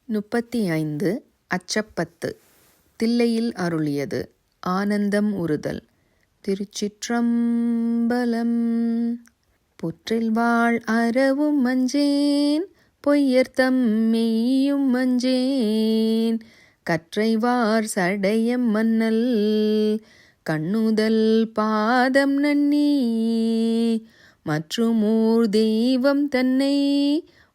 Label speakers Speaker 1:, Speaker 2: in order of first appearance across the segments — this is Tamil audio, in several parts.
Speaker 1: 35 அச்சப்பத்து. தில்லையில் அருளியது. ஆனந்தம் உறுதல். திருச்சிற்றம்பலம். புற்றில் வாழ் அறவும் மஞ்சேன், பொய்யர்த்தம் மெய்யும் மஞ்சேன், கற்றைவார் சடையம் மன்னல் கண்ணுதல் பாதம் நன்னி, மற்றுமோர் தெய்வம் தன்னை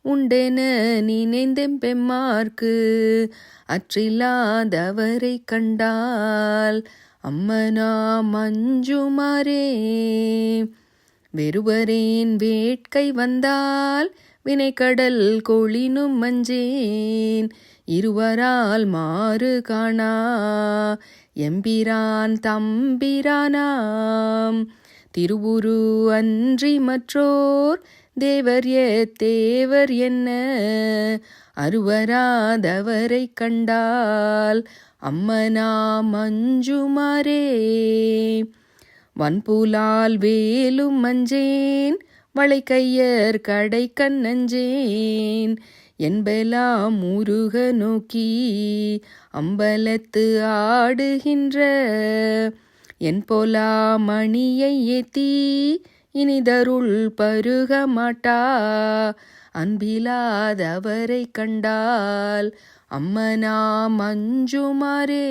Speaker 1: உண்டென நினைந்தெம்பெம்மார்க்கு அற்றில்லாதவரை கண்டால் அம்மனாம் அஞ்சுமாறே. வெறுவரேன் வேட்கை வந்தால் வினைக்கடல் கொளினும் மஞ்சேன், இருவரால் மாறு காணா எம்பிரான் தம்பிரானாம் திருவுரு அன்றி மற்றோர் தேவர் தேவர் என்ன அருவராதவரை கண்டால் அம்மனாம் அஞ்சுமாறே. வன்புலால் வேலும் மஞ்சேன், வளைக்கையர் கடைக்கண் நஞ்சேன், என்பெல்லாம் முருக நோக்கி அம்பலத்து ஆடுகின்ற என் போலா மணியை ஏத்தி இனிதருள் பருக மாட்டா அன்பிலாதவரை கண்டால் அம்மனாம் அஞ்சுமாறே.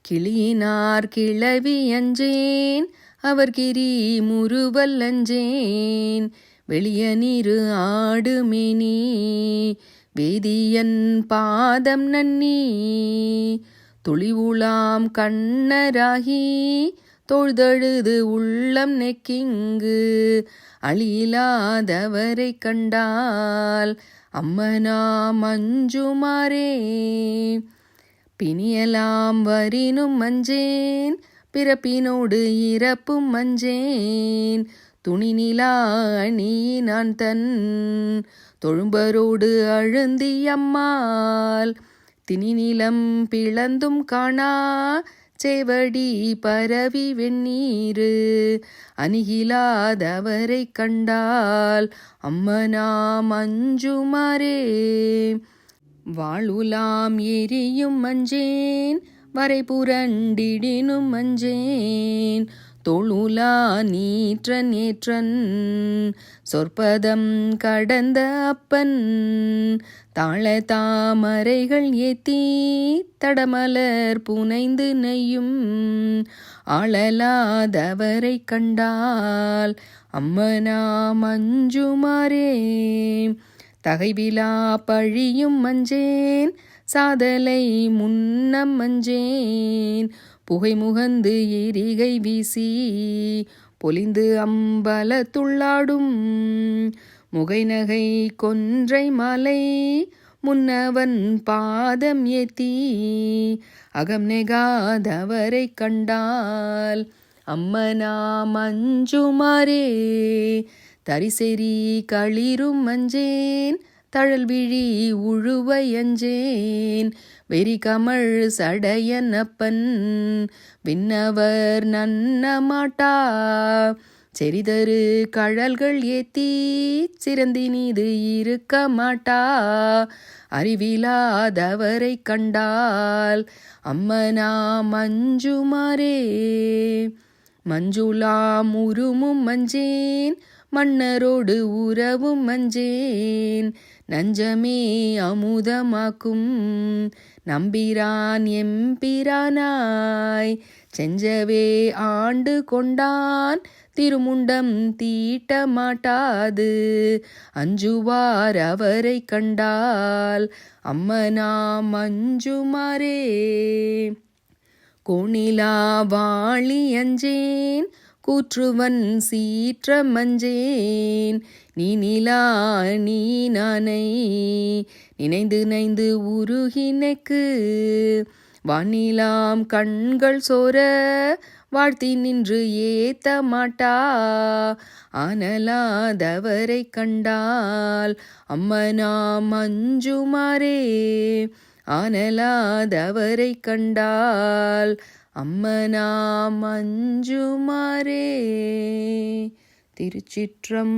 Speaker 1: கிளியினார் கிளவி அஞ்சேன், அவர் கிரி முறுவல் அஞ்சேன், வெளிய நீரு ஆடுமேனி வேதியன் பாதம் நன்னி, துளிவுளாம் கண்ணராகி தொழுதழுது உள்ளம் நெக்கிங்கு அழியிலாதவரை கண்டால் அம்மனாம் அஞ்சுமாறே. பிணியலாம் வரினும் மஞ்சேன், பிறப்பினோடு இறப்பும் மஞ்சேன், துணிநிலா அணியினான் தன் தொழும்பரோடு அழுந்தி அம்மாள் திணிநிலம் பிளந்தும் காணா சேவடி பரவி வெந்நீரு அணிகிலாதவரை கண்டால் அம்மனாம் அஞ்சுமாறே. வாழுலாம் எரியும் மஞ்சேன், வரை புரண்டிடினும் மஞ்சேன், தொழுலா நீற்றன் ஏற்றன் சொற்பதம் கடந்த அப்பன் தாழ தாமரைகள் ஏத்தி தடமலர் புனைந்து நெய்யும் ஆளலாதவரை கண்டால் அம்மனாம் அஞ்சுமாறே. தகைவிலா பழியும் மஞ்சேன், சாதலை முன்னம் மஞ்சேன், புகை முகந்து எரிகை வீசி பொலிந்து அம்பலத்துள்ளாடும் முகைநகை கொன்றை மாலை முன்னவன் பாதம் ஏத்தி அகம் நெகாதவரை கண்டால் அம்மனாம் அஞ்சுமாறே. தரிசெறி களிரும் மஞ்சேன், தழல்விழி உழுவை அஞ்சேன், வெறி கமழ் சடையன் அப்பன் விண்ணவர் நன்ன மாட்டா செறிதரு கழல்கள் ஏத்தி சிறந்தினிது இருக்க மாட்டா அறிவிலாதவரை கண்டால் அம்மனாம் அஞ்சுமாறே. மஞ்சுளாம் உருமும் மஞ்சேன், மன்னரோடு உறவும் மஞ்சேன், நஞ்சமே அமுதமாக்கும் நம்பிரான் எம்பிரானாய் செஞ்சவே ஆண்டு கொண்டான் திருமுண்டம் தீட்ட மாட்டாது அஞ்சுவார் அவரை கண்டால் அம்மனாம் அஞ்சுமாறே. கோணிலா வாழி அஞ்சேன், கூற்றுவன் சீற்ற மஞ்சேன், நீ நிலா நீ நானை நினைந்து நைந்து உருகினைக்கு வானிலாம் கண்கள் சோர வாழ்த்தி நின்று ஏத்த மாட்டா ஆனலாதவரை கண்டால் அம்மனாம் அஞ்சுமாறே. ஆனலாதவரை கண்டால் அம்மனாம் அஞ்சுமாறே. திருச்சிற்றம்பலம்.